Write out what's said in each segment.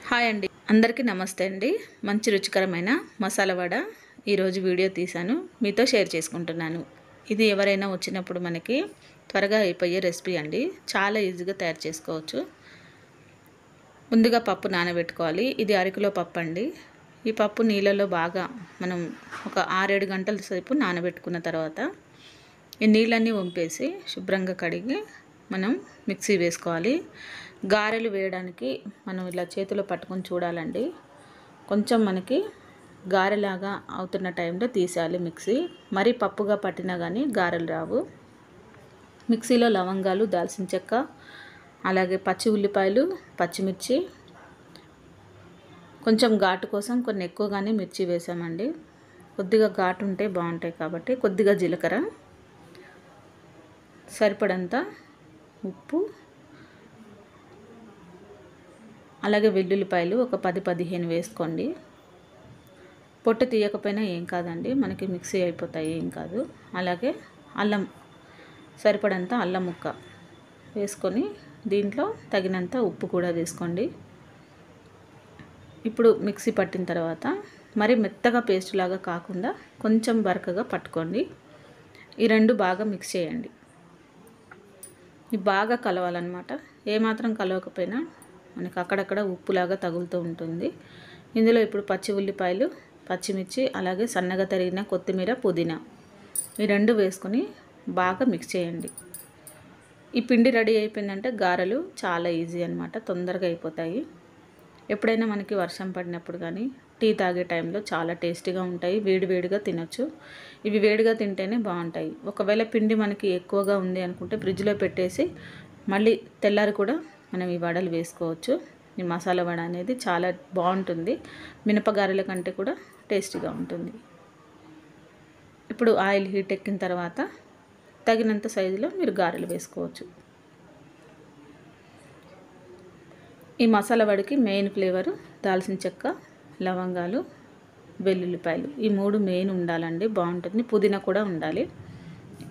Hi అండి, అందరికీ నమస్తే అండి. మంచి రుచికరమైన మసాలా వడ ఈరోజు వీడియో తీశాను, మీతో షేర్ చేసుకుంటున్నాను. ఇది ఎవరైనా వచ్చినప్పుడు మనకి త్వరగా అయిపోయే రెసిపీ అండి. చాలా ఈజీగా తయారు చేసుకోవచ్చు. ముందుగా పప్పు నానబెట్టుకోవాలి. ఇది అరకిలో పప్పు అండి. ఈ పప్పు నీళ్ళలో బాగా మనం ఒక 6-7 గంటల సేపు నానబెట్టుకున్న తర్వాత ఈ నీళ్ళన్నీ వంపేసి శుభ్రంగా కడిగి మనం మిక్సీ వేసుకోవాలి. గారెలు వేయడానికి మనం ఇలా చేతిలో పట్టుకొని చూడాలండి. కొంచెం మనకి గారెలాగా అవుతున్న టైంలో తీసేయాలి మిక్సీ. మరీ పప్పుగా పట్టినా కానీ గారెలు రావు. మిక్సీలో లవంగాలు, దాల్చిన చెక్క, అలాగే పచ్చి ఉల్లిపాయలు, పచ్చిమిర్చి, కొంచెం ఘాటు కోసం కొన్ని ఎక్కువగానే మిర్చి వేసామండి. కొద్దిగా ఘాటు ఉంటే బాగుంటాయి కాబట్టి కొద్దిగా జీలకర్ర, సరిపడంత ఉప్పు, అలాగే వెల్లుల్లిపాయలు ఒక 10-15 వేసుకోండి. పొట్టు తీయకపోయినా ఏం కాదండి, మనకి మిక్సీ అయిపోతాయి, ఏం కాదు. అలాగే అల్లం, సరిపడంత అల్లం ముక్క వేసుకొని దీంట్లో తగినంత ఉప్పు కూడా వేసుకోండి. ఇప్పుడు మిక్సీ పట్టిన తర్వాత మరి మెత్తగా పేస్ట్ లాగా కాకుండా కొంచెం బరకగా పట్టుకోండి. ఈ రెండు బాగా మిక్స్ చేయండి. ఇది బాగా కలవాలన్నమాట. ఏమాత్రం కలవకపోయినా మనకి అక్కడక్కడ ఉప్పులాగా తగులుతూ ఉంటుంది. ఇందులో ఇప్పుడు పచ్చి ఉల్లిపాయలు, పచ్చిమిర్చి, అలాగే సన్నగా తరిగిన కొత్తిమీర, పుదీనా ఈ రెండు వేసుకొని బాగా మిక్స్ చేయండి. ఈ పిండి రెడీ అయిపోయిందంటే గారెలు చాలా ఈజీ అన్నమాట, తొందరగా అయిపోతాయి. ఎప్పుడైనా మనకి వర్షం పడినప్పుడు కానీ టీ తాగే టైంలో చాలా టేస్టీగా ఉంటాయి. వేడివేడిగా తినొచ్చు. ఇవి వేడిగా తింటేనే బాగుంటాయి. ఒకవేళ పిండి మనకి ఎక్కువగా ఉంది అనుకుంటే ఫ్రిడ్జ్లో పెట్టేసి మళ్ళీ తెల్లారి కూడా మనం ఈ వడలు వేసుకోవచ్చు. ఈ మసాలా వడ అనేది చాలా బాగుంటుంది. మినపగారెల కంటే కూడా టేస్టీగా ఉంటుంది. ఇప్పుడు ఆయిల్ హీట్ ఎక్కిన తర్వాత తగినంత సైజులో మీరు గారెలు వేసుకోవచ్చు. ఈ మసాలా వడికి మెయిన్ ఫ్లేవరు దాల్చిన చెక్క, లవంగాలు, వెల్లుల్లిపాయలు, ఈ మూడు మెయిన్ ఉండాలండి, బాగుంటుంది. పుదీనా కూడా ఉండాలి.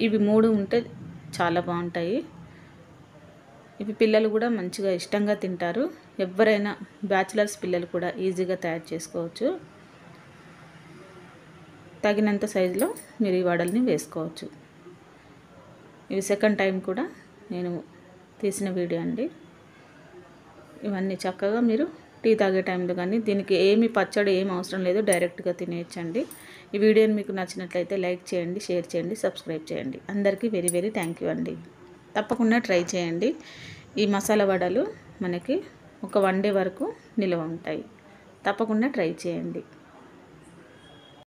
ఇవి మూడు ఉంటే చాలా బాగుంటాయి. ఇవి పిల్లలు కూడా మంచిగా ఇష్టంగా తింటారు. ఎవరైనా బ్యాచిలర్స్ పిల్లలు కూడా ఈజీగా తయారు చేసుకోవచ్చు. తగినంత సైజులో మీరు ఈ వడల్ని వేసుకోవచ్చు. ఇవి సెకండ్ టైం కూడా నేను తీసిన వీడియో అండి. ఇవన్నీ చక్కగా మీరు టీ తాగే టైంలో కానీ దీనికి ఏమి పచ్చడి ఏం అవసరం లేదు, డైరెక్ట్గా తినేయచ్చండి. ఈ వీడియోని మీకు నచ్చినట్లయితే లైక్ చేయండి, షేర్ చేయండి, సబ్స్క్రైబ్ చేయండి. అందరికీ వెరీ వెరీ థ్యాంక్ యూ అండి. తప్పకుండా ట్రై చేయండి. ఈ మసాలా వడలు మనకి ఒక 1 డే వరకు నిల్వ ఉంటాయి. తప్పకుండా ట్రై చేయండి.